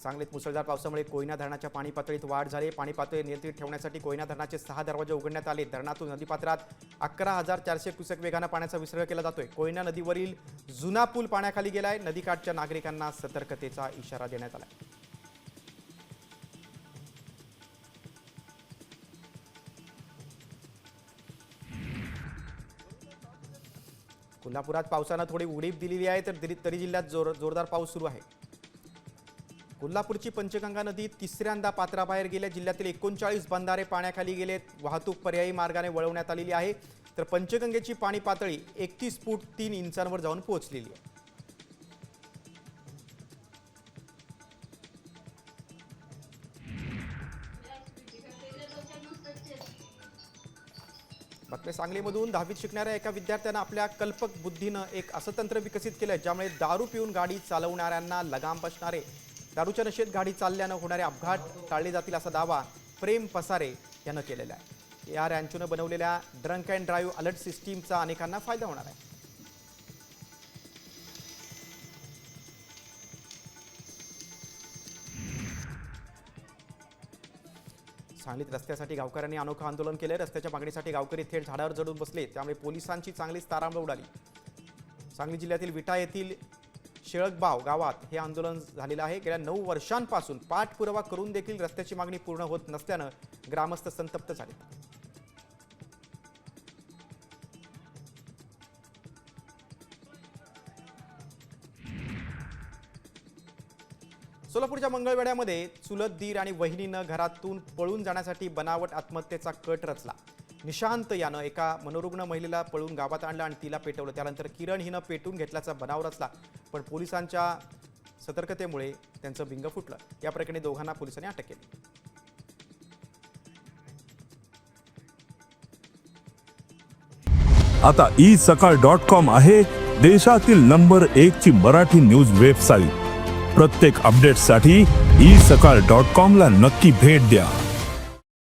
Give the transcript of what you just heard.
सांगलीत मुसळधार पावसामुळे कोयना धरणाच्या पाणी पातळीत वाढ झाली। पाणी पातळी नियंत्रित ठेवण्यासाठी कोयना धरणाचे 6 दरवाजे उघडण्यात आले। धरणातून नदीपात्रात 11,400 क्युसेक वेगाने पाण्याचा विसर्ग केला जातोय। कोयना नदीवरील जुना पूल पाण्याखाली गेलाय। नदीकाठच्या नागरिकांना सतर्कतेचा इशारा देण्यात आला। कोल्हापुरात पावसाने थोडी उडीप दिलेली आहे, तर तरी जिल्ह्यात जोरदार पाऊस सुरू आहे। कोल्हापूरची पंचगंगा नदी तिसऱ्यांदा पात्राबाहेर गेल्या। जिल्ह्यातील 39 बंधारे पाण्याखाली गेलेत। वाहतूक पर्यायी मार्गाने वळवण्यात आलेली आहे, तर पंचगंगेची पाणी पातळी 31 फूट 3 इंचांवर जाऊन पोहोचलेली आहे। बातमी सांगलीमधून 10वीत शिकणाऱ्या एका विद्यार्थ्यानं आपल्या कल्पक बुद्धीनं एक असं तंत्र विकसित केलं ज्यामुळे दारू पिऊन गाडी चालवणाऱ्यांना लगाम बसणारे, दारूच्या नशेत गाडी चालल्यानं होणारे अपघात टाळले जातील असा दावा प्रेम पसारे यानं केलेला आहे। या रॅन्चूनं बनवलेल्या ड्रंक अँड ड्राईव्ह अलर्ट सिस्टीमचा अनेकांना फायदा होणार आहे। सांगलीत रस्त्यासाठी गावकऱ्यांनी अनोखं आंदोलन केले। रस्त्याच्या मागणीसाठी गावकरी थेट झाडावर चढून बसले, त्यामुळे पोलिसांची चांगलीच तारांबळ उडाली। सांगली जिल्ह्यातील विटा येथील शेळकबाव गावात हे आंदोलन झालेलं आहे। गेल्या 9 वर्षांपासून पाठपुरावा करून देखील रस्त्याची मागणी पूर्ण होत नसल्यानं ग्रामस्थ संतप्त झाले। सोलापूरच्या मंगळवेढ्यामध्ये चुलत दीर आणि वहिनीनं घरातून पळून जाण्यासाठी बनावट आत्महत्येचा कट रचला। निशांत यानं एका मनोरुग्ण महिलेला पळून गावात आणलं आणि तिला पेटवलं। त्यानंतर किरण हिनं पेटून घेतल्याचा बनाव रचला, पण पोलिसांच्या सतर्कतेमुळे त्यांचं बिंग फुटलं। या प्रकरणी दोघांना पोलिसांनी अटक केली। आता isakal.com आहे देशातील नंबर 1 ची मराठी न्यूज वेबसाईट। प्रत्येक अपडेटसाठी isakal.com ला नक्की भेट द्या।